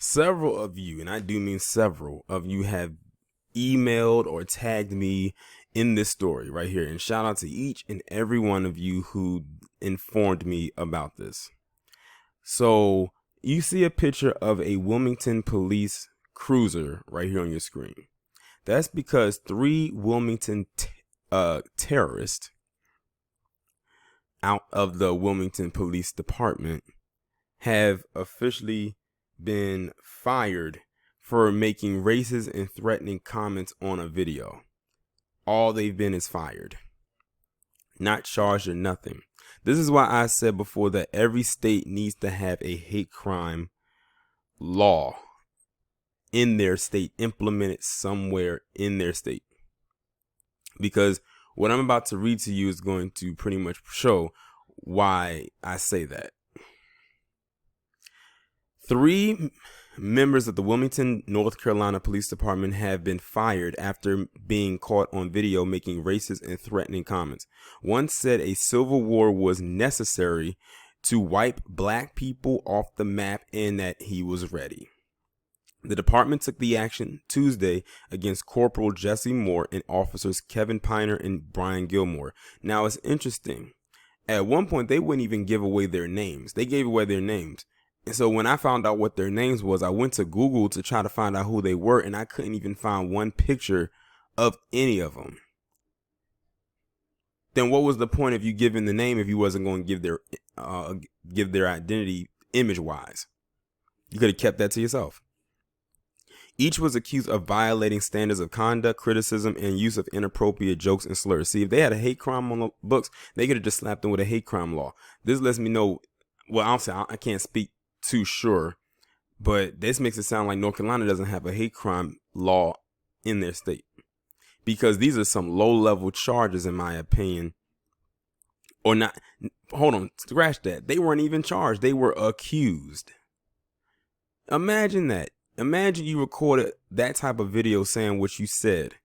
Several of you, and I do mean several of you, have emailed or tagged me in this story right here. And shout out to each and every one of you who informed me about this. So you see a picture of a Wilmington police cruiser right here on your screen. That's because three Wilmington terrorists out of the Wilmington Police Department have officially been fired for making racist and threatening comments on a video. All they've been is fired, not charged or nothing. This is why I said before that every state needs to have a hate crime law in their state, implemented somewhere in their state. Because what I'm about to read to you is going to pretty much show why I say that. 3 members of the Wilmington, North Carolina Police Department have been fired after being caught on video making racist and threatening comments. One said a civil war was necessary to wipe black people off the map and that he was ready. The department took the action Tuesday against Corporal Jesse Moore and officers Kevin Piner and Brian Gilmore. Now, it's interesting. At one point, they wouldn't even give away their names. They gave away their names. And so when I found out what their names was, I went to Google to try to find out who they were, and I couldn't even find one picture of any of them. Then what was the point of you giving the name if you wasn't going to give their identity image-wise? You could have kept that to yourself. Each was accused of violating standards of conduct, criticism, and use of inappropriate jokes and slurs. See, if they had a hate crime on the books, they could have just slapped them with a hate crime law. This lets me know, well, I can't speak too sure, but this makes it sound like North Carolina doesn't have a hate crime law in their state, because these are some low-level charges, in my opinion. Or not. Hold on, scratch that. They weren't even charged. They were accused. Imagine that. Imagine you recorded that type of video saying what you said,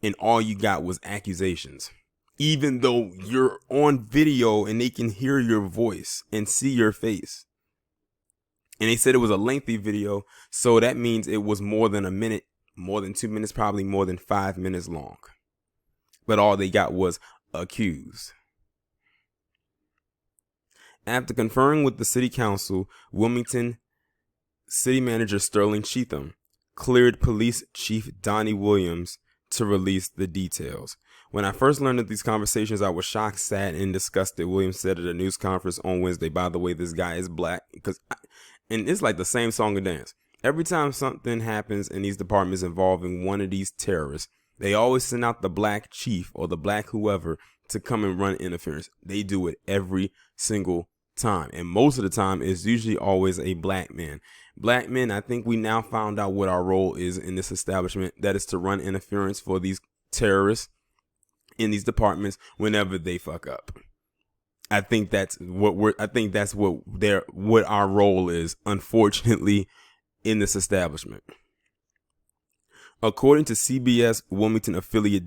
and all you got was accusations, even though you're on video and they can hear your voice and see your face. And they said it was a lengthy video, so that means it was more than a minute, more than 2 minutes, probably more than 5 minutes long. But all they got was accused. After conferring with the city council, Wilmington City Manager Sterling Cheatham cleared Police Chief Donnie Williams to release the details. When I first learned of these conversations, I was shocked, sad, and disgusted. Williams said at a news conference on Wednesday, by the way, this guy is black. And it's like the same song and dance. Every time something happens in these departments involving one of these terrorists, they always send out the black chief or the black whoever to come and run interference. They do it every single time. And most of the time, it's usually always a black man. Black men, I think we now found out what our role is in this establishment. That is to run interference for these terrorists in these departments whenever they fuck up. I think that's what our role is, unfortunately, in this establishment. According to CBS Wilmington affiliate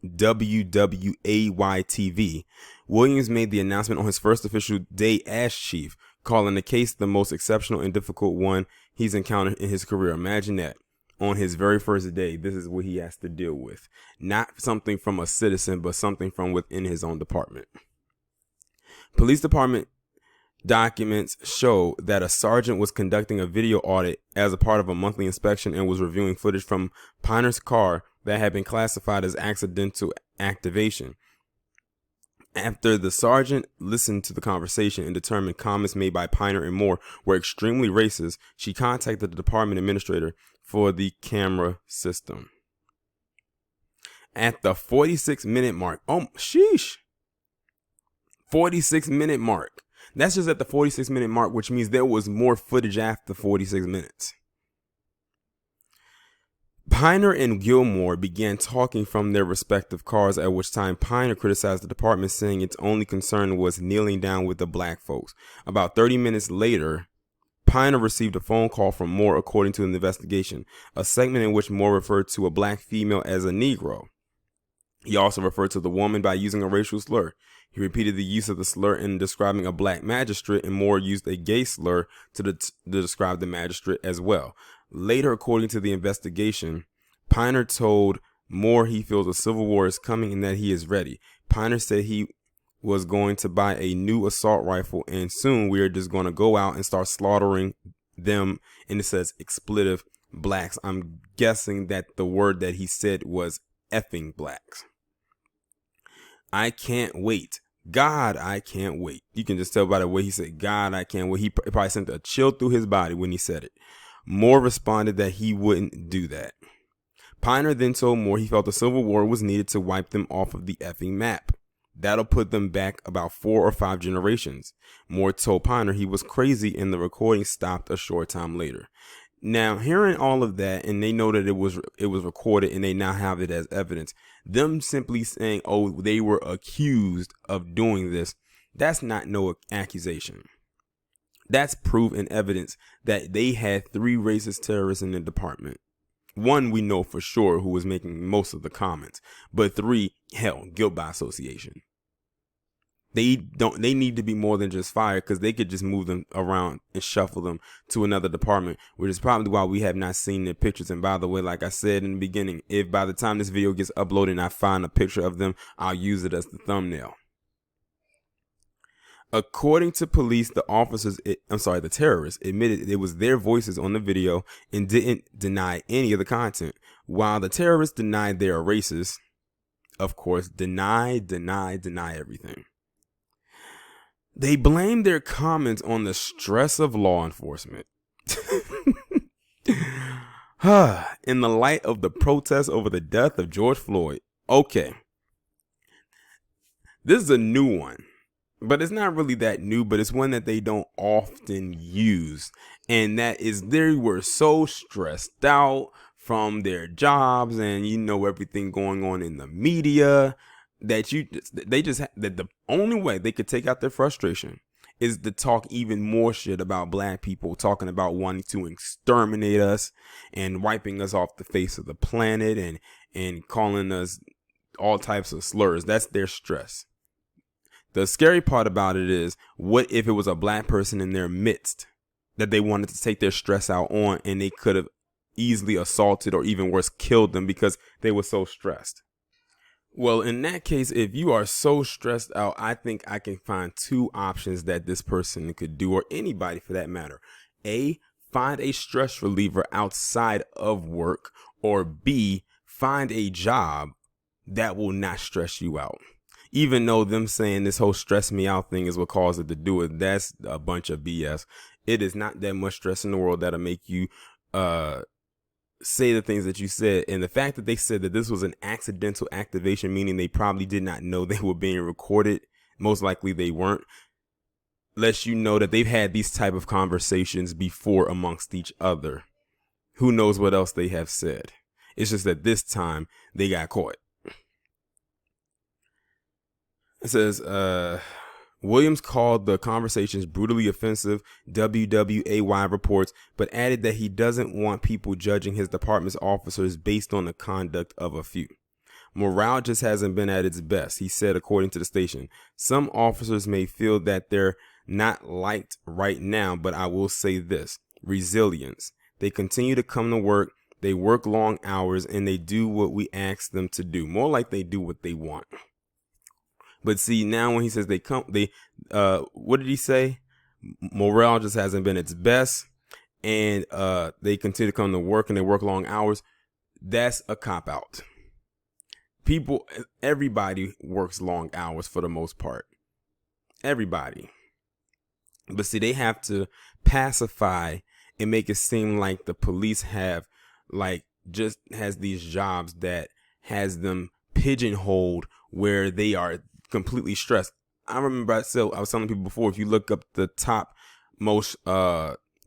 WWAY-TV, Williams made the announcement on his first official day as chief, calling the case the most exceptional and difficult one he's encountered in his career. Imagine that. On his very first day, this is what he has to deal with. Not something from a citizen, but something from within his own department. Police department documents show that a sergeant was conducting a video audit as a part of a monthly inspection and was reviewing footage from Piner's car that had been classified as accidental activation. After the sergeant listened to the conversation and determined comments made by Piner and Moore were extremely racist, she contacted the department administrator for the camera system. At the 46-minute mark, 46-minute mark. That's just at the 46-minute mark, which means there was more footage after 46 minutes. Piner and Gilmore began talking from their respective cars, at which time Piner criticized the department, saying its only concern was kneeling down with the black folks. About 30 minutes later, Piner received a phone call from Moore, according to an investigation, a segment in which Moore referred to a black female as a Negro. He also referred to the woman by using a racial slur. He repeated the use of the slur in describing a black magistrate, and Moore used a gay slur to describe the magistrate as well. Later, according to the investigation, Piner told Moore he feels a civil war is coming and that he is ready. Piner said he was going to buy a new assault rifle, and soon we are just going to go out and start slaughtering them, and it says expletive blacks. I'm guessing that the word that he said was effing blacks. I can't wait. God, I can't wait. You can just tell by the way he said, God, I can't wait. He probably sent a chill through his body when he said it. Moore responded that he wouldn't do that. Piner then told Moore he felt the Civil War was needed to wipe them off of the effing map. That'll put them back about 4 or 5 generations. Moore told Piner he was crazy, and the recording stopped a short time later. Now, hearing all of that, and they know that it was recorded, and they now have it as evidence. Them simply saying, "Oh, they were accused of doing this," that's not no accusation. That's proof and evidence that they had 3 racist terrorists in the department. 1 we know for sure who was making most of the comments, but 3, hell, guilt by association. They need to be more than just fired, because they could just move them around and shuffle them to another department, which is probably why we have not seen their pictures. And by the way, like I said in the beginning, if by the time this video gets uploaded and I find a picture of them, I'll use it as the thumbnail. According to police, the terrorists admitted it was their voices on the video and didn't deny any of the content. While the terrorists denied they are racist, of course, deny everything. They blamed their comments on the stress of law enforcement. In the light of the protests over the death of George Floyd. Okay. This is a new one. But it's not really that new, but it's one that they don't often use. And that is, they were so stressed out from their jobs and, everything going on in the media that that the only way they could take out their frustration is to talk even more shit about black people, talking about wanting to exterminate us and wiping us off the face of the planet and calling us all types of slurs. That's their stress. The scary part about it is, what if it was a black person in their midst that they wanted to take their stress out on, and they could have easily assaulted or even worse, killed them because they were so stressed? Well, in that case, if you are so stressed out, I think I can find 2 options that this person could do, or anybody for that matter. A, find a stress reliever outside of work, or B, find a job that will not stress you out. Even though them saying this whole stress me out thing is what caused it to do it, that's a bunch of BS. It is not that much stress in the world that'll make you say the things that you said. And the fact that they said that this was an accidental activation, meaning they probably did not know they were being recorded, most likely they weren't, lets you know that they've had these type of conversations before amongst each other. Who knows what else they have said? It's just that this time they got caught. It says, Williams called the conversations brutally offensive, WWAY reports, but added that he doesn't want people judging his department's officers based on the conduct of a few. Morale just hasn't been at its best, he said, according to the station. Some officers may feel that they're not liked right now, but I will say this: resilience. They continue to come to work, they work long hours, and they do what we ask them to do. More like they do what they want. But see, now when he says what did he say? Morale just hasn't been its best, and they continue to come to work and they work long hours. That's a cop-out. Everybody works long hours for the most part. Everybody. But see, they have to pacify and make it seem like the police has these jobs that has them pigeonholed where they are completely stressed. I remember I was telling people before, if you look up the top most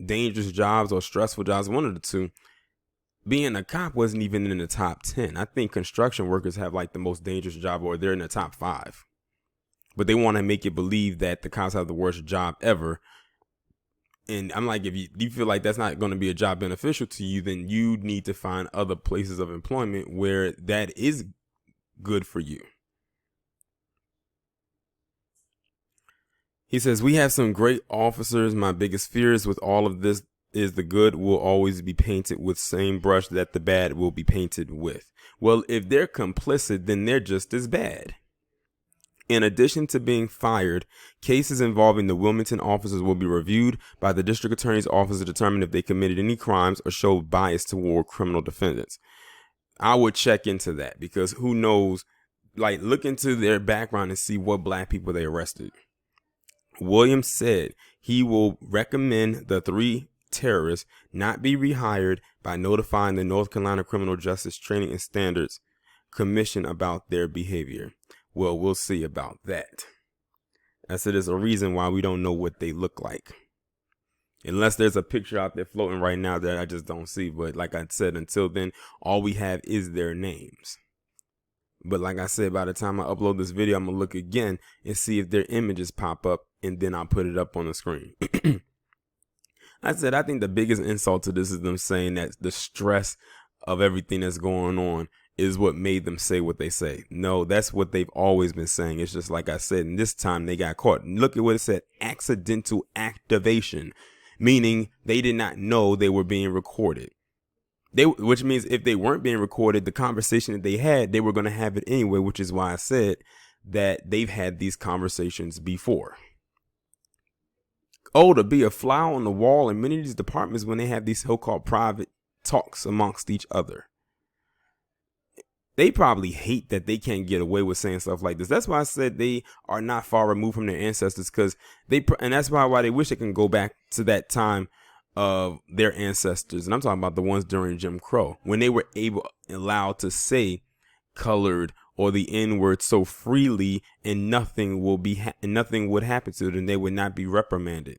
dangerous jobs or stressful jobs, one of the 2, being a cop wasn't even in the top 10. I think construction workers have like the most dangerous job, or they're in the top 5. But they want to make you believe that the cops have the worst job ever. And I'm like, if you feel like that's not going to be a job beneficial to you, then you need to find other places of employment where that is good for you. He says, we have some great officers. My biggest fears with all of this is the good will always be painted with same brush that the bad will be painted with. Well, if they're complicit, then they're just as bad. In addition to being fired, cases involving the Wilmington officers will be reviewed by the district attorney's office to determine if they committed any crimes or showed bias toward criminal defendants. I would check into that, because who knows, like, look into their background and see what black people they arrested. Williams said he will recommend the 3 terrorists not be rehired by notifying the North Carolina Criminal Justice Training and Standards Commission about their behavior. Well, we'll see about that. I said there's a reason why we don't know what they look like. Unless there's a picture out there floating right now that I just don't see. But like I said, until then, all we have is their names. But like I said, by the time I upload this video, I'm going to look again and see if their images pop up, and then I'll put it up on the screen. I said, I think the biggest insult to this is them saying that the stress of everything that's going on is what made them say what they say. No, that's what they've always been saying. It's just like I said, and this time they got caught. Look at what it said, accidental activation, meaning they did not know they were being recorded. Which means if they weren't being recorded, the conversation that they had, they were going to have it anyway, which is why I said that they've had these conversations before. Oh, to be a fly on the wall in many of these departments when they have these so-called private talks amongst each other. They probably hate that they can't get away with saying stuff like this. That's why I said they are not far removed from their ancestors, because and that's why they wish they can go back to that time of their ancestors. And I'm talking about the ones during Jim Crow, when they were allowed to say colored or the N-word so freely, and nothing would happen to them. They would not be reprimanded.